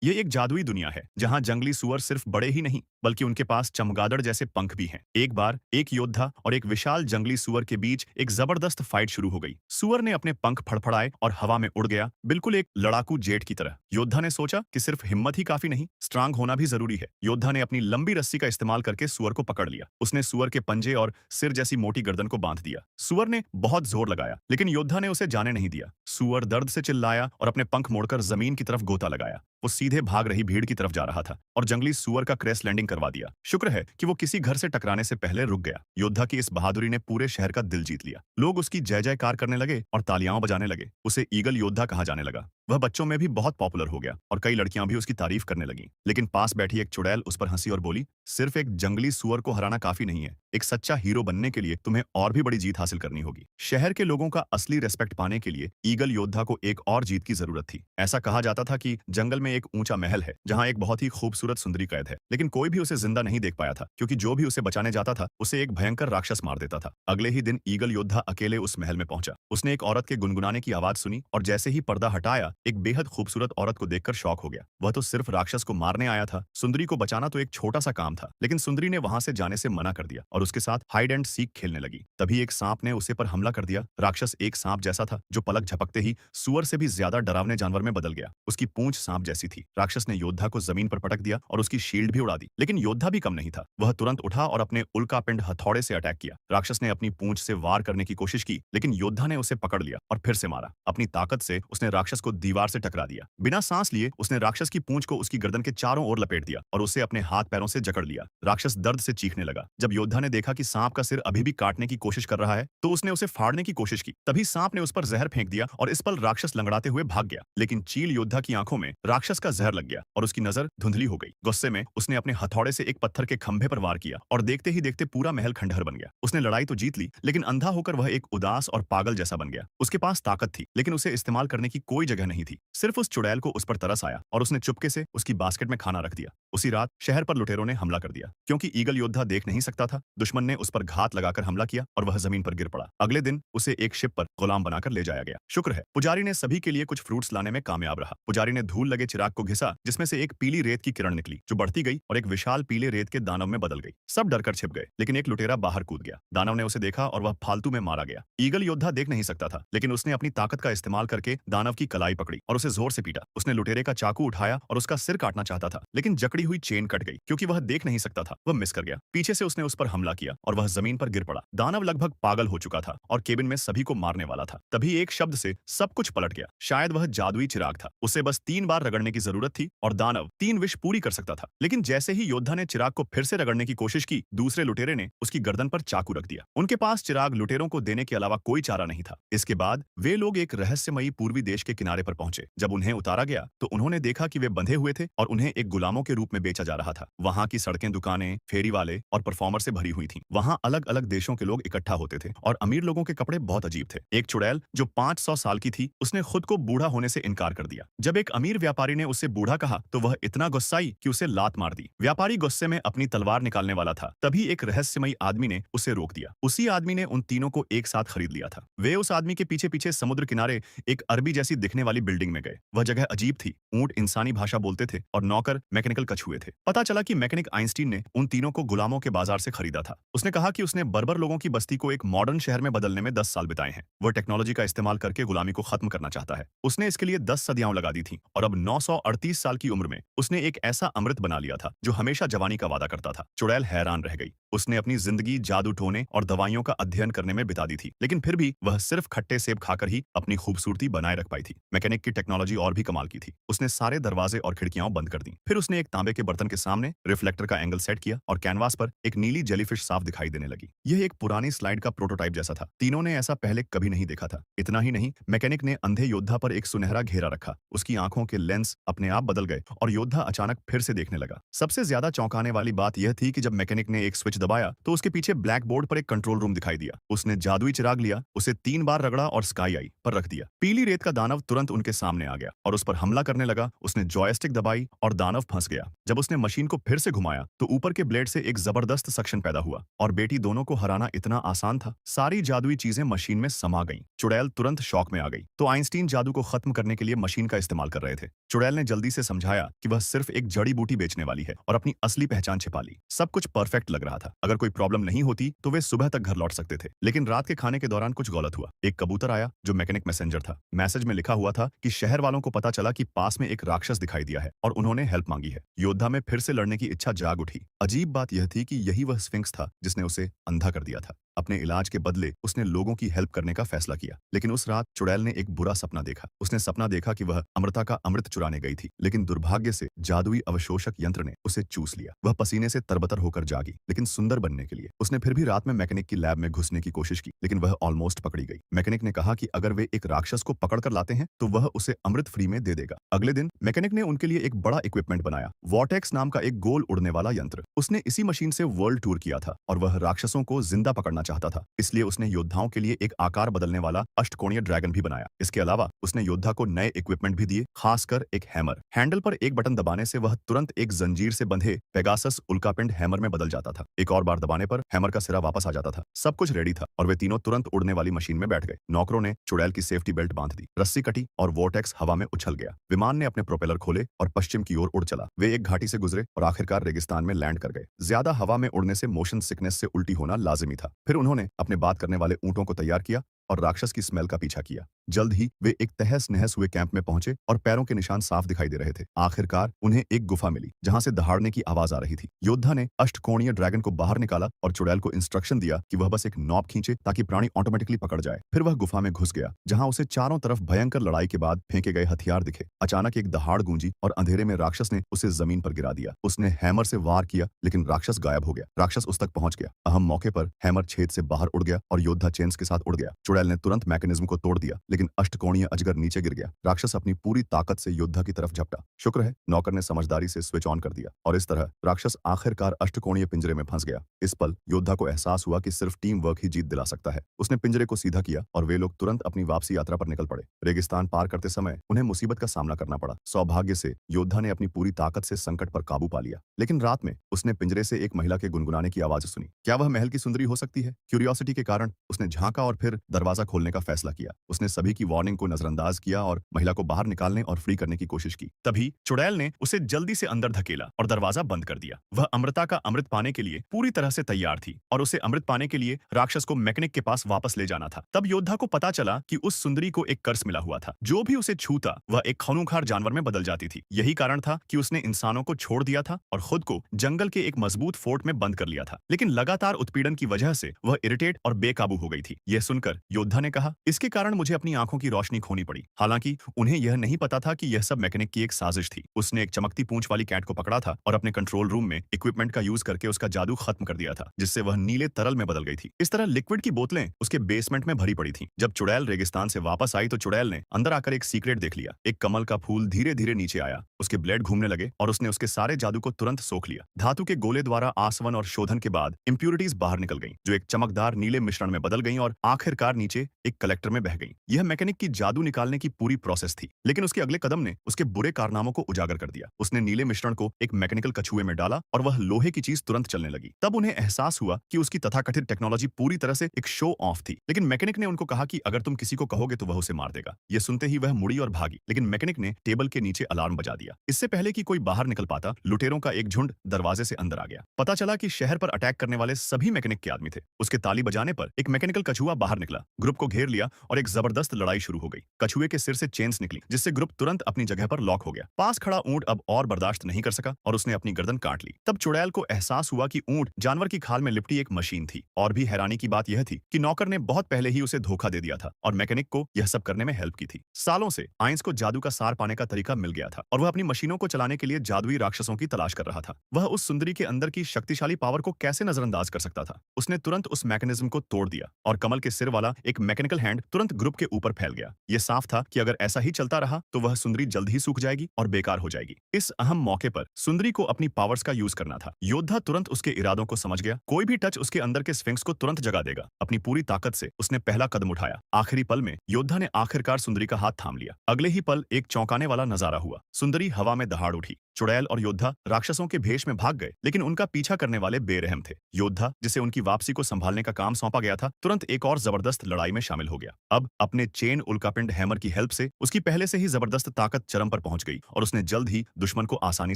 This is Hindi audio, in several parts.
ये एक जादुई दुनिया है जहां जंगली सुअर सिर्फ बड़े ही नहीं बल्कि उनके पास चमगादड़ जैसे पंख भी हैं। एक बार एक योद्धा और एक विशाल जंगली सुअर के बीच एक जबरदस्त फाइट शुरू हो गई। सुअर ने अपने पंख फड़फड़ाए और हवा में उड़ गया, बिल्कुल एक लड़ाकू जेट की तरह। योद्धा ने सोचा कि सिर्फ हिम्मत ही काफी नहीं, स्ट्रांग होना भी जरूरी है। योद्धा ने अपनी लंबी रस्सी का इस्तेमाल करके सुअर को पकड़ लिया। उसने सुअर के पंजे और सिर जैसी मोटी गर्दन को बांध दिया। सुअर ने बहुत जोर लगाया, लेकिन योद्धा ने उसे जाने नहीं दिया। सुअर दर्द से चिल्लाया और अपने पंख मोड़कर जमीन की तरफ गोता लगाया। वो सीधे भाग रही भीड़ की तरफ जा रहा था और जंगली सुअर का क्रैश लैंडिंग करवा दिया। शुक्र है कि वो किसी घर से टकराने से पहले रुक गया। योद्धा की इस बहादुरी ने पूरे शहर का दिल जीत लिया। लोग उसकी जय जयकार करने लगे और तालियां बजाने लगे। उसे ईगल योद्धा कहा जाने लगा। वह बच्चों में भी बहुत पॉपुलर हो गया और कई लड़कियां भी उसकी तारीफ करने लगीं। लेकिन पास बैठी एक चुड़ैल उस पर हंसी और बोली, सिर्फ एक जंगली सुअर को हराना काफी नहीं है। एक सच्चा हीरो बनने के लिए तुम्हें और भी बड़ी जीत हासिल करनी होगी। शहर के लोगों का असली रेस्पेक्ट पाने के लिए ईगल योद्धा को एक और जीत की जरूरत थी। ऐसा कहा जाता था कि जंगल में एक ऊंचा महल है जहां एक बहुत ही खूबसूरत सुंदरी कैद है, लेकिन कोई भी उसे जिंदा नहीं देख पाया था क्योंकि जो भी उसे बचाने जाता था उसे एक भयंकर राक्षस मार देता था। अगले ही दिन ईगल योद्धा अकेले उस महल में पहुंचा। उसने एक औरत के गुनगुनाने की आवाज सुनी और जैसे ही पर्दा हटाया, एक बेहद खूबसूरत औरत को देखकर शॉक हो गया। वह तो सिर्फ राक्षस को मारने आया था। सुंदरी को बचाना तो एक छोटा सा काम था, लेकिन सुंदरी ने वहां से जाने से मना कर दिया और उसके साथ हाइड एंड सीक खेलने लगी। तभी एक सांप ने उसे पर हमला कर दिया। राक्षस एक सांप जैसा था जो पलक झपकते ही सुअर से भी ज्यादा डरावने जानवर में बदल गया। उसकी पूंछ सांप जैसी थी। राक्षस ने योद्धा को जमीन पर पटक दिया और उसकी शील्ड भी उड़ा दी। लेकिन योद्धा भी कम नहीं था। वह तुरंत उठा और अपने उल्कापिंड हथौड़े से अटैक किया। राक्षस ने अपनी पूंछ से वार करने की कोशिश की, लेकिन योद्धा ने उसे पकड़ लिया और फिर से मारा। अपनी ताकत से उसने राक्षस को दीवार से टकरा दिया। बिना सांस लिए उसने राक्षस की पूंछ को उसकी गर्दन के चारों ओर लपेट दिया और उसे अपने हाथ पैरों से जकड़ लिया। राक्षस दर्द से चीखने लगा। जब योद्धा ने देखा कि सांप का सिर अभी भी काटने की कोशिश कर रहा है, तो उसने उसे फाड़ने की कोशिश की। तभी सांप ने उस पर जहर फेंक दिया और इस पल राक्षस लंगड़ाते हुए भाग गया। लेकिन चील योद्धा की आंखों में राक्षस का जहर लग गया और उसकी नजर धुंधली हो गई। गुस्से में उसने अपने हथौड़े से एक पत्थर के खंभे पर वार किया और देखते ही देखते पूरा महल खंडहर बन गया। उसने लड़ाई तो जीत ली, लेकिन अंधा होकर वह एक उदास और पागल जैसा बन गया। उसके पास ताकत थी, लेकिन उसे इस्तेमाल करने की कोई जगह नहीं थी। सिर्फ उस चुड़ैल को उस पर तरस आया और उसने चुपके से उसकी बास्केट में खाना रख दिया। उसी रात शहर पर लुटेरों ने हमला कर दिया। क्योंकि ईगल योद्धा देख नहीं सकता था, दुश्मन ने उस पर घात लगाकर हमला किया और वह जमीन पर गिर पड़ा। अगले दिन उसे एक शिप पर गुलाम बनाकर ले जाया गया। शुक्र है पुजारी ने सभी के लिए कुछ फ्रूट्स लाने में कामयाब रहा। पुजारी ने धूल लगे चिराग को घिसा, जिसमें से एक पीली रेत की किरण निकली जो बढ़ती गई और एक विशाल पीले रेत के दानव में बदल गई। सब डरकर छिप गए, लेकिन एक लुटेरा बाहर कूद गया। दानव ने उसे देखा और वह फालतू में मारा गया। ईगल योद्धा देख नहीं सकता था, लेकिन उसने अपनी ताकत का इस्तेमाल करके दानव की कलाई पकड़ी और उसे जोर से पीटा। उसने लुटेरे का चाकू उठाया और उसका सिर काटना चाहता था, लेकिन जकड़ी हुई चेन कट गई। क्योंकि वह देख नहीं सकता था, वह मिस कर गया। पीछे से उसने उस पर हमला किया और वह जमीन पर गिर पड़ा। दानव लगभग पागल हो चुका था और केबिन में सभी को मारने वाला था। तभी एक शब्द से सब कुछ पलट गया। शायद वह जादुई चिराग था। उसे बस 3 बार रगड़ने की जरूरत थी और दानव 3 विश पूरी कर सकता था। लेकिन जैसे ही योद्धा ने चिराग को फिर से रगड़ने की कोशिश की, दूसरे लुटेरे ने उसकी गर्दन पर चाकू रख दिया। उनके पास चिराग लुटेरों को देने के अलावा कोई चारा नहीं था। इसके बाद वे लोग एक रहस्यमयी पूर्वी देश के किनारे पर पहुंचे। जब उन्हें उतारा गया तो उन्होंने देखा कि वे बंधे हुए थे और उन्हें एक गुलामों के रूप में बेचा जा रहा था। वहां की सड़कें, दुकानें, फेरी वाले और परफॉर्मर से भरी हुई थीं। वहां अलग अलग देशों के लोग इकट्ठा होते थे और अमीर लोगों के कपड़े बहुत अजीब थे। एक चुड़ैल जो 500 साल की थी, उसने खुद को बूढ़ा होने से इनकार कर दिया। जब एक अमीर व्यापारी ने उससे बूढ़ा कहा तो वह इतना गुस्साई कि उसे लात मार दी। व्यापारी गुस्से में अपनी तलवार निकालने वाला था, तभी एक रहस्यमयी आदमी ने उसे रोक दिया। उसी आदमी ने उन तीनों को एक साथ खरीद लिया था। वे उस आदमी के पीछे पीछे समुद्र किनारे एक अरबी जैसी दिखने वाली बिल्डिंग में गए। वह जगह अजीब थी। ऊंट इंसानी भाषा बोलते थे और नौकर मैकेनिकल कछुए थे। पता चला कि मैकेनिक आइंस्टीन ने उन तीनों को गुलामों के बाजार से खरीदा था। उसने कहा कि उसने बर्बर लोगों की बस्ती को एक मॉडर्न शहर में बदलने में 10 साल बिताए हैं। वह टेक्नोलॉजी का इस्तेमाल करके गुलामी को खत्म करना चाहता है। उसने इसके लिए 10 सदियां लगा दी थी और अब 938 साल की उम्र में उसने एक ऐसा अमृत बना लिया था जो हमेशा जवानी का वादा करता था। चुड़ैल हैरान रह गई। उसने अपनी जिंदगी जादू टोने और दवाइयों का अध्ययन करने में बिता दी थी, लेकिन फिर भी वह सिर्फ खट्टे सेब खाकर ही अपनी खूबसूरती बनाए रख पाई थी। मैकेनिक की टेक्नोलॉजी और भी कमाल की थी। उसने सारे दरवाजे और खिड़कियां बंद कर दी। फिर उसने एक तांबे के बर्तन के सामने रिफ्लेक्टर का एंगल सेट किया और कैनवास पर एक नीली जेलीफिश साफ दिखाई देने लगी। यह एक पुरानी स्लाइड का प्रोटोटाइप जैसा था। तीनों ने ऐसा पहले कभी नहीं देखा था। इतना ही नहीं, मैकेनिक ने अंधे योद्धा पर एक सुनहरा घेरा रखा। उसकी आंखों के लेंस अपने आप बदल गए और योद्धा अचानक फिर से देखने लगा। सबसे ज्यादा चौंकाने वाली बात यह थी कि जब मैकेनिक ने एक स्विच दबाया तो उसके पीछे ब्लैक बोर्ड पर एक कंट्रोल रूम दिखाई दिया। उसने जादुई चिराग लिया, उसे 3 बार रगड़ा और स्काई आई पर रख दिया। पीली रेत का दानव तुरंत उनके सामने आ गया और उस पर हमला करने लगा। उसने जॉयस्टिक दबाई और दानव फंस गया। जब उसने मशीन को फिर से घुमाया तो ऊपर के ब्लेड से एक जबरदस्त सक्शन पैदा हुआ और बेटी दोनों को हराना इतना आसान था। सारी जादुई चीजें मशीन में समा गईं। चुड़ैल तुरंत शॉक में आ गई। तो आइंस्टीन जादू को खत्म करने के लिए मशीन का इस्तेमाल कर रहे थे। चुड़ैल ने जल्दी से समझाया कि वह सिर्फ एक जड़ी बूटी बेचने वाली है और अपनी असली पहचान छिपा ली। सब कुछ परफेक्ट लग रहा था। अगर कोई प्रॉब्लम नहीं होती तो वे सुबह तक घर लौट सकते थे। लेकिन रात के खाने के दौरान कुछ गलत हुआ। एक कबूतर आया जो मैकेनिक मैसेंजर था। मैसेज में लिखा हुआ था कि शहर वालों को पता चला कि पास में एक राक्षस दिखाई दिया है और उन्होंने हेल्प मांगी है। योद्धा में फिर से लड़ने की इच्छा जाग उठी। अजीब बात यह थी कि यही वह स्फिंक्स था जिसने उसे अंधा कर दिया था। अपने इलाज के बदले उसने लोगों की हेल्प करने का फैसला किया। लेकिन उस रात चुड़ैल ने एक बुरा सपना देखा। उसने सपना देखा कि वह अमृता का अमृत चुराने गई थी, लेकिन दुर्भाग्य से जादुई अवशोषक यंत्र ने उसे चूस लिया। वह पसीने से तरबतर होकर जागी, लेकिन सुंदर बनने के लिए। उसने फिर भी रात में मैकेनिक की लैब में घुसने की कोशिश की, लेकिन वह ऑलमोस्ट पकड़ी गई। मैकेनिक ने कहा कि अगर वे एक राक्षस को पकड़ कर लाते हैं तो वह उसे अमृत फ्री में दे देगा। अगले दिन मैकेनिक ने उनके लिए एक बड़ा इक्विपमेंट बनाया, वॉर्टेक्स नाम का एक गोल उड़ने वाला यंत्र। उसने इसी मशीन से वर्ल्ड टूर किया था और वह राक्षसों को जिंदा पकड़ना चाहता था। इसलिए उसने योद्धाओं के लिए एक आकार बदलने वाला अष्टकोणीय ड्रैगन भी बनाया। इसके अलावा उसने योद्धा को नए इक्विपमेंट भी दिए, खासकर एक हैमर। हैंडल पर एक बटन दबाने से वह तुरंत एक जंजीर से बंधे पेगासस उल्कापिंड हैमर में बदल जाता था। एक और बार दबाने पर हैमर का सिरा वापस आ जाता था। सब कुछ रेडी था और वे तीनों तुरंत उड़ने वाली मशीन में बैठ गए। नौकरों ने चुड़ैल की सेफ्टी बेल्ट बांध दी, रस्सी कटी और वोर्टेक्स हवा में उछल गया। विमान ने अपने प्रोपेलर खोले और पश्चिम की ओर उड़ चला। वे एक घाटी से गुजरे और आखिरकार रेगिस्तान में लैंड कर गए। ज्यादा हवा में उड़ने से मोशन सिकनेस से उल्टी होना लाजिमी था। फिर उन्होंने अपने बात करने वाले ऊंटों को तैयार किया और राक्षस की स्मेल का पीछा किया। जल्द ही वे एक तहस नहस हुए कैंप में पहुंचे और पैरों के निशान साफ दिखाई दे रहे थे। आखिरकार उन्हें एक गुफा मिली जहां से दहाड़ने की आवाज आ रही थी। योद्धा ने अष्टकोणीय ड्रैगन को बाहर निकाला और चुड़ैल को इंस्ट्रक्शन दिया कि वह बस एक नॉब खींचे ताकि प्राणी ऑटोमेटिकली पकड़ जाए। फिर वह गुफा में घुस गया जहां उसे चारों तरफ भयंकर लड़ाई के बाद फेंके गए हथियार दिखे। अचानक एक दहाड़ गूंजी और अंधेरे में राक्षस ने उसे जमीन पर गिरा दिया। उसने हैमर से वार किया, लेकिन राक्षस गायब हो गया। राक्षस उस तक पहुंच गया। अहम मौके पर हैमर छेद से बाहर उड़ गया और योद्धा चेन्स के साथ उड़ गया। चुड़ैल ने तुरंत मैकेनिज्म को तोड़ दिया, लेकिन अष्टकोणीय अजगर नीचे गिर गया। राक्षस अपनी पूरी ताकत से योद्धा की तरफ झपटा। शुक्र है नौकर ने समझदारी से स्विच ऑन कर दिया और इस तरह राक्षस आखिरकार अष्टकोणीय पिंजरे में फंस गया। इस पल योद्धा को एहसास हुआ कि सिर्फ टीम वर्क ही जीत दिला सकता है। उसने पिंजरे को सीधा किया और वे लोग तुरंत अपनी वापसी यात्रा पर निकल पड़े। रेगिस्तान पार करते समय उन्हें मुसीबत का सामना करना पड़ा। सौभाग्य से योद्धा ने अपनी पूरी ताकत से संकट पर काबू पा लिया। लेकिन रात में उसने पिंजरे से एक महिला के गुनगुनाने की आवाज सुनी। क्या वह महल की सुंदरी हो सकती है? क्यूरियोसिटी के कारण उसने झांका और फिर दरवाजा खोलने का फैसला किया। उसने सभी की वार्निंग को नजरअंदाज किया और महिला को बाहर निकालने और फ्री करने की कोशिश की। तभी चुड़ैल ने उसे जल्दी से अंदर धकेला और दरवाजा बंद कर दिया। वह अमृता का अमृत पाने के लिए पूरी तरह से तैयार थी और उसे अमृत पाने के लिए राक्षस को मैकेनिक के पास वापस ले जाना था। तब योद्धा को पता चला कि उस सुंदरी को एक कर्स मिला हुआ था। जो भी उसे छूता वह एक खूंखार जानवर में बदल जाती थी। यही कारण था कि उसने इंसानों को छोड़ दिया था और खुद को जंगल के एक मजबूत फोर्ट में बंद कर लिया था। लेकिन लगातार उत्पीड़न की वजह से वह इरिटेट और बेकाबू हो गई थी। यह सुनकर योद्धा ने कहा, इसके कारण मुझे अपनी आंखों की रोशनी खोनी पड़ी। हालांकि उन्हें यह नहीं पता था कि यह सब मैकेनिक की एक साजिश थी। उसने एक चमकती पूंछ वाली कैट को पकड़ा था और अपने कंट्रोल रूम में इक्विपमेंट का यूज करके उसका जादू खत्म कर दिया था, जिससे वह नीले तरल में बदल गई थी। इस तरह लिक्विड की बोतलें उसके बेसमेंट में भरी पड़ी थी। जब चुड़ैल रेगिस्तान से वापस आई तो चुड़ैल ने अंदर आकर एक सीक्रेट देख लिया। एक कमल का फूल धीरे धीरे नीचे आया, उसके ब्लेड घूमने लगे और उसने उसके सारे जादू को तुरंत सोख लिया। धातु के गोले द्वारा आसवन और शोधन के बाद इंप्यूरिटीज बाहर निकल गईं, जो एक चमकदार नीले मिश्रण में बदल गईं और आखिरकार नीचे एक कलेक्टर में बह गईं। यह मैकेनिक की जादू निकालने की पूरी प्रोसेस थी। लेकिन उसके अगले कदम ने उसके बुरे कारनामों को उजागर कर दिया। उसने नीले मिश्रण को एक मैकेनिकल कछुए में डाला और वह लोहे की चीज तुरंत चलने लगी। तब उन्हें एहसास हुआ कि उसकी तथाकथित टेक्नोलॉजी पूरी तरह से एक शो ऑफ थी। लेकिन मैकेनिक ने उनको कहा कि अगर तुम किसी को कहोगे तो वह उसे मार देगा। यह सुनते ही वह मुड़ी और भागी, लेकिन मैकेनिक ने टेबल के नीचे अलार्म बजा दिया। इससे पहले कि कोई बाहर निकल पाता, लुटेरों का एक झुंड दरवाजे से अंदर आ गया। पता चला कि शहर पर अटैक करने वाले सभी मैकेनिक के आदमी थे। उसके ताली बजाने पर एक मैकेनिकल कछुआ बाहर निकला, ग्रुप को घेर लिया और एक जबरदस्त लड़ाई शुरू हो गई। कछुए के सिर से चेन्स निकली, जिससे ग्रुप तुरंत अपनी जगह पर लॉक हो गया। पास खड़ा ऊंट अब और बर्दाश्त नहीं कर सका और उसने अपनी गर्दन काट ली। तब चुड़ैल को एहसास हुआ कि ऊंट जानवर की खाल में लिपटी एक मशीन थी। और भी हैरानी की बात यह थी कि नौकर ने बहुत पहले ही उसे धोखा दे दिया था और मैकेनिक को यह सब करने में हेल्प की थी। सालों से आइंस को जादू का सार पाने का तरीका मिल गया था और वह अपनी मशीनों को चलाने के लिए जादुई राक्षसों की तलाश कर रहा था। वह उस सुंदरी के अंदर की शक्तिशाली पावर को कैसे नजरअंदाज कर सकता था? उसने तुरंत उस मैकेनिज्म को तोड़ दिया और कमल के सिर वाला एक मैकेनिकल हैंड तुरंत ग्रुप के ऊपर फैल गया। ये साफ था कि अगर ऐसा ही चलता रहा तो वह सुंदरी जल्द ही सूख जाएगी और बेकार हो जाएगी। इस अहम मौके पर सुंदरी को अपनी पावर्स का यूज करना था। योद्धा तुरंत उसके इरादों को समझ गया। कोई भी टच उसके अंदर के स्फिंक्स को तुरंत जगा देगा। अपनी पूरी ताकत से उसने पहला कदम उठाया। आखिरी पल में योद्धा ने आखिरकार सुंदरी का हाथ थाम लिया। अगले ही पल एक चौंकाने वाला नजारा हुआ। सुंदरी हवा में दहाड़ उठी। चुड़ैल और योद्धा राक्षसों के भेष में भाग गए, लेकिन उनका पीछा करने वाले बेरहम थे। योद्धा, जिसे उनकी वापसी को संभालने का काम सौंपा गया था, तुरंत एक और जबरदस्त लड़ाई में शामिल हो गया। अब अपने चेन उल्कापिंड हैमर की हेल्प से उसकी पहले से ही जबरदस्त ताकत चरम पर पहुंच गई और उसने जल्द ही दुश्मन को आसानी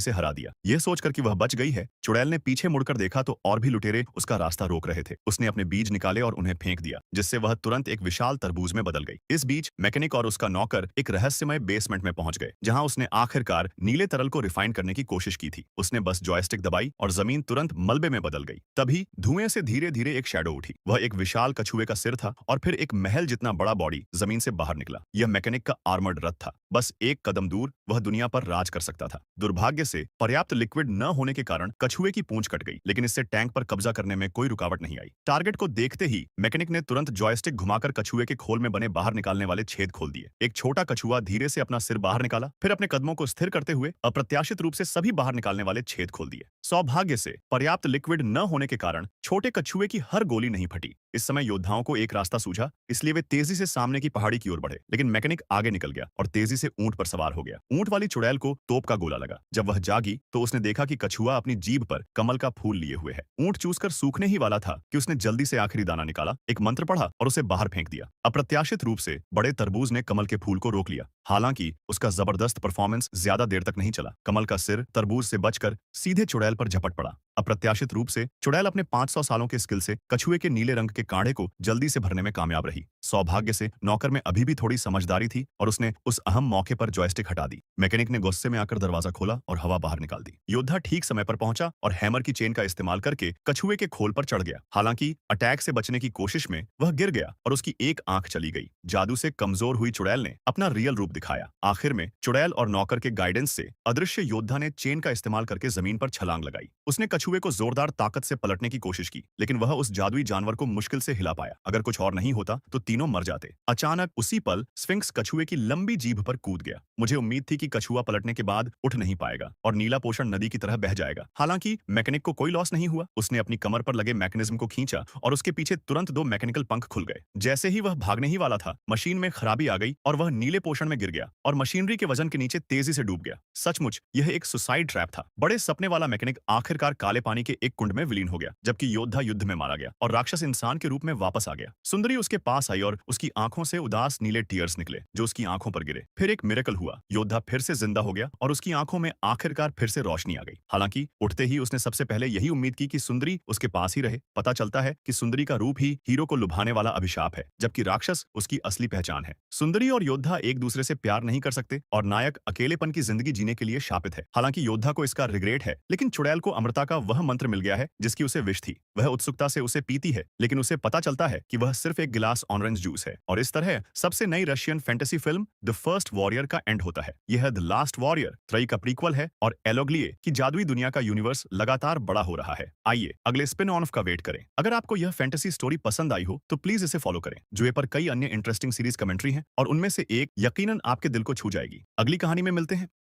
से हरा दिया। यह सोचकर कि वह बच गई है, चुड़ैल ने पीछे मुड़कर देखा तो और भी लुटेरे उसका रास्ता रोक रहे थे। उसने अपने बीज निकाले और उन्हें फेंक दिया, जिससे वह तुरंत एक विशाल तरबूज में बदल गई। इस बीच मैकेनिक और उसका नौकर एक रहस्यमय बेसमेंट में पहुंच गए, जहां उसने आखिरकार नीले तरल को रिफाइन करने की कोशिश की थी। उसने बस जॉयस्टिक दबाई और जमीन तुरंत मलबे में बदल गई। तभी धुएं से धीरे धीरे एक शैडो उठी। वह एक विशाल कछुए का सिर था और फिर एक महल जितना बड़ा बॉडी जमीन से बाहर निकला। यह मैकेनिक का आर्मर्ड रथ था। बस एक कदम दूर वह दुनिया पर राज कर सकता था। दुर्भाग्य से पर्याप्त लिक्विड न होने के कारण कछुए की पूंछ कट गई, लेकिन इससे टैंक पर कब्जा करने में कोई रुकावट नहीं आई। टारगेट को देखते ही मैकेनिक ने तुरंत जॉयस्टिक घुमाकर कछुए के खोल में बने बाहर निकालने वाले छेद खोल दिए। एक छोटा कछुआ धीरे से अपना सिर बाहर निकाला, फिर अपने कदमों को स्थिर करते हुए अप्रत्याशित रूप से सभी बाहर निकालने वाले छेद खोल दिए। सौभाग्य से पर्याप्त लिक्विड न होने के कारण छोटे कछुए की हर गोली नहीं फटी। इस समय योद्धाओं को एक रास्ता सूझा, इसलिए वे तेजी से सामने की पहाड़ी की ओर बढ़े, लेकिन मैकेनिक आगे निकल गया और तेजी से ऊंट पर सवार हो गया। ऊंट वाली चुड़ैल को तोप का गोला लगा। जब वह जागी तो उसने देखा कि कछुआ अपनी जीभ पर कमल का फूल लिए हुए है। ऊंट चूसकर सूखने ही वाला था कि उसने जल्दी से आखिरी दाना निकाला, एक मंत्र पढ़ा और उसे बाहर फेंक दिया। अप्रत्याशित रूप से बड़े तरबूज ने कमल के फूल को रोक लिया। हालांकि उसका जबरदस्त परफॉर्मेंस ज्यादा देर तक नहीं चला। कमल का सिर तरबूज से बचकर सीधे चुड़ैल पर झपट पड़ा। अप्रत्याशित रूप से चुड़ैल अपने 500 सालों के स्किल से कछुए के नीले रंग के कांडे को जल्दी से भरने में कामयाब रही। सौभाग्य से नौकर में अभी भी थोड़ी समझदारी थी और उसने उस अहम मौके पर जॉयस्टिक हटा दी। मैकेनिक ने गुस्से में आकर दरवाजा खोला और हवा बाहर निकाल दी। योद्धा ठीक समय पर पहुंचा और हैमर की चेन का इस्तेमाल करके कछुए के खोल पर चढ़ गया। हालांकि अटैक से बचने की कोशिश में वह गिर गया और उसकी एक आंख चली गई। जादू से कमजोर हुई चुड़ैल ने अपना रियल रूप दिखाया। आखिर में चुड़ैल और नौकर के गाइडेंस से अदृश्य योद्धा ने चेन का इस्तेमाल करके जमीन पर छलांग लगाई। उसने कछुए को जोरदार ताकत से पलटने की कोशिश की, लेकिन वह उस जादुई जानवर को मुश्किल से हिला पाया। अगर कुछ और नहीं होता तो तीनों मर जाते। अचानक उसी पल स्फिंक्स कछुए की लंबी जीभ पर कूद गया। मुझे उम्मीद थी कि कछुआ पलटने के बाद उठ नहीं पाएगा और नीला पोषण नदी की तरह बह जाएगा। हालांकि मैकेनिक को कोई लॉस नहीं हुआ। उसने अपनी कमर पर लगे मैकेनिज्म को खींचा और उसके पीछे तुरंत 2 मैकेनिकल पंख खुल गए। जैसे ही वह भागने ही वाला था, मशीन में खराबी आ गई और वह नीले पोषण में गिर गया और मशीनरी के वजन के नीचे तेजी से डूब गया। सचमुच यह एक सुसाइड ट्रैप था। बड़े सपने वाला मैकेनिक आखिरकार काले पानी के एक कुंड में विलीन हो गया, जबकि योद्धा युद्ध में मारा गया और राक्षस इंसान के रूप में वापस आ गया। सुंदरी उसके पास आई और उसकी आंखों से उदास नीले टीयर्स निकले जो उसकी आंखों पर गिरे। फिर एक मिरेकल हुआ। योद्धा फिर से जिंदा हो गया और उसकी आंखों में आखिरकार फिर से रोशनी आ गई। हालांकि उठते ही उसने सबसे पहले यही उम्मीद की कि सुंदरी उसके पास ही रहे। पता चलता है कि सुंदरी का रूप ही हीरो को लुभाने वाला अभिशाप है, जबकि राक्षस उसकी असली पहचान है। सुंदरी और योद्धा एक दूसरे से प्यार नहीं कर सकते और नायक अकेलेपन की जिंदगी जीने के लिए शापित है। हालांकि योद्धा को इसका रिग्रेट है, लेकिन चुड़ैल को अमृता का वह मंत्र मिल गया है जिसकी उसे विश थी। वह उत्सुकता से उसे पीती है, लेकिन उसे पता चलता है कि वह सिर्फ एक गिलास ऑरेंज जूस है। और इस तरह सबसे नई Russian fantasy film the first warrior का एंड होता है। यह द लास्ट वॉरियर त्रयी का प्रीक्वल है और एलोग्लिए की जादुई दुनिया का यूनिवर्स लगातार बड़ा हो रहा है। आइए अगले स्पिन ऑन का वेट करें। अगर आपको यह फैंटेसी स्टोरी पसंद आई हो तो प्लीज इसे फॉलो करें। जुए पर कई अन्य इंटरेस्टिंग सीरीज कमेंट्री हैं और उनमें से एक यकीनन आपके दिल को छू जाएगी। अगली कहानी में मिलते हैं।